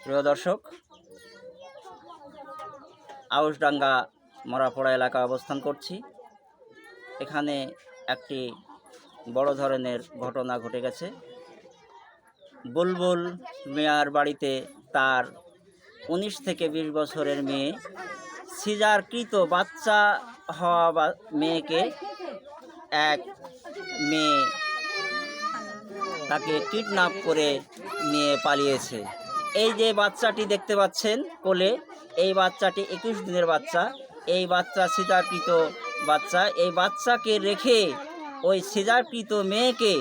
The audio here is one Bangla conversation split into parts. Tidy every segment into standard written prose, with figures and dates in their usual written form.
প্রিয় দর্শক, আউশডাঙ্গা মরাপড়া এলাকায় অবস্থান করছি। এখানে একটি বড় ধরনের ঘটনা ঘটে গেছে। বুলবুল মিয়ার বাড়িতে তার 19 থেকে 20 বছরের মেয়ে, সিজারকৃত বাচ্চা হওয়া মেয়েকে এক মেয়ে তাকে কিডন্যাপ করে নিয়ে পালিয়েছে। এই যে বাচ্চাটি দেখতে পাচ্ছেন কোলে, এই বাচ্চাটি 21 দিনের বাচ্চা। এই বাচ্চা সিজারকৃত বাচ্চা। এই বাচ্চাকে রেখে ওই সিজারকৃত মেয়েকে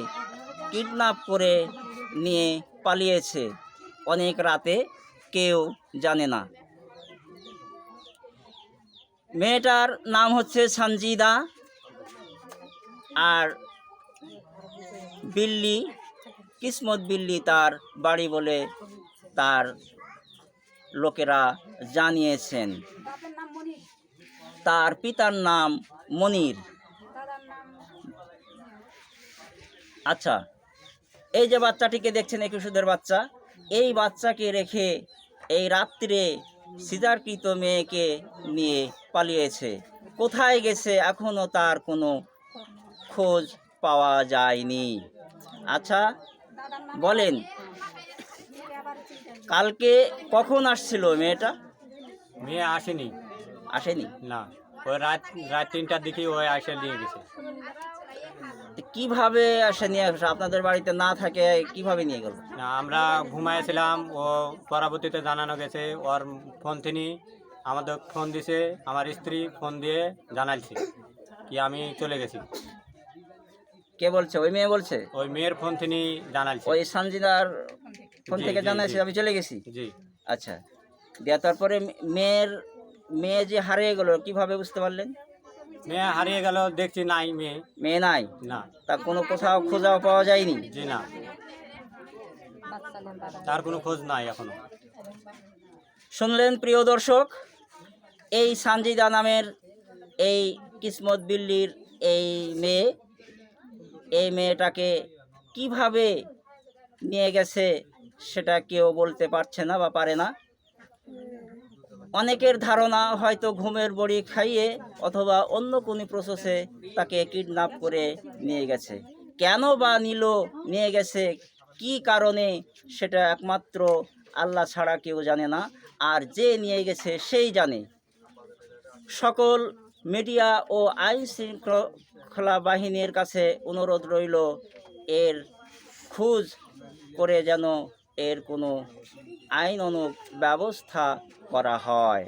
কিডন্যাপ করে নিয়ে পালিয়েছে অনেক রাতে, কেউ জানে না। মেয়েটার নাম হচ্ছে সানজিদা। আর বিল্লি, কিসমত বিল্লি তার বাড়ি বলে তার লোকেরা জানিয়েছেন। তার পিতার নাম মনির। আচ্ছা, এই যে বাচ্চাটিকে দেখছেন 21 দিনের বাচ্চা, এই বাচ্চাকে রেখে এই রাত্রে সিজারকৃত মেয়েকে নিয়ে পালিয়েছে। কোথায় গেছে এখনও তার কোনো খোঁজ পাওয়া যায়নি। আচ্ছা বলেন, কালকে কখন আসছিল মেয়েটা? মেয়ে আসেনি। আসেনি? না, ওই রাত 3টার দিকে ওই আসে নিয়ে গেছে। কিভাবে আসে নিয়ে আসে? আপনাদের বাড়িতে না থাকে কিভাবে নিয়ে গেল? না, আমরা ঘুমাইছিলাম, ও পরবর্তীতে জানানো গেছে ওর ফোন থেকে আমাদের ফোন দিছে, আমার স্ত্রী ফোন দিয়ে জানাইছে কি আমি চলে গেছি। কে বলছে? ওই মেয়ে বলছে? ওই মেয়ের ফোন থেকে জানাইছে। ওই সানজিদার ফোন জি, থেকে জি, জানাইছে জি। আমি চলে গেছি। জি, আচ্ছা, দিয়া তারপরে মেয়ে যে হারিয়ে গেল কিভাবে বুঝতে পারলেন? মেয়ে হারিয়ে গেল, দেখছি নাই মেয়ে। মেয়ে নাই? না। তা কোনো কোথাও খোঁজাও পাওয়া যায়নি? জি না, তার কোনো খোঁজ নাই এখনো। শুনলেন প্রিয় দর্শক, এই সানজিদা নামের এই কিসমত বিল্লির এই মেয়েটাকে কিভাবে নিয়ে গেছে সেটা কেউ বলতে পারছে না বা পারে না। অনেকের ধারণা হয়তো ঘুমের বড়ি খাইয়ে অথবা অন্য কোনো প্রসেসে তাকে কিডন্যাপ করে নিয়ে গেছে। কেন বা নিয়ে গেছে, কি কারণে, সেটা একমাত্র আল্লাহ ছাড়া কেউ জানে না। আর যে নিয়ে গেছে সেই জানে। সকল মিডিয়া ও আইন শৃঙ্খলা বাহিনীর কাছে অনুরোধ রইল, এর খোঁজ করে যেন এর কোনো আইনানুগ ব্যবস্থা করা হয়।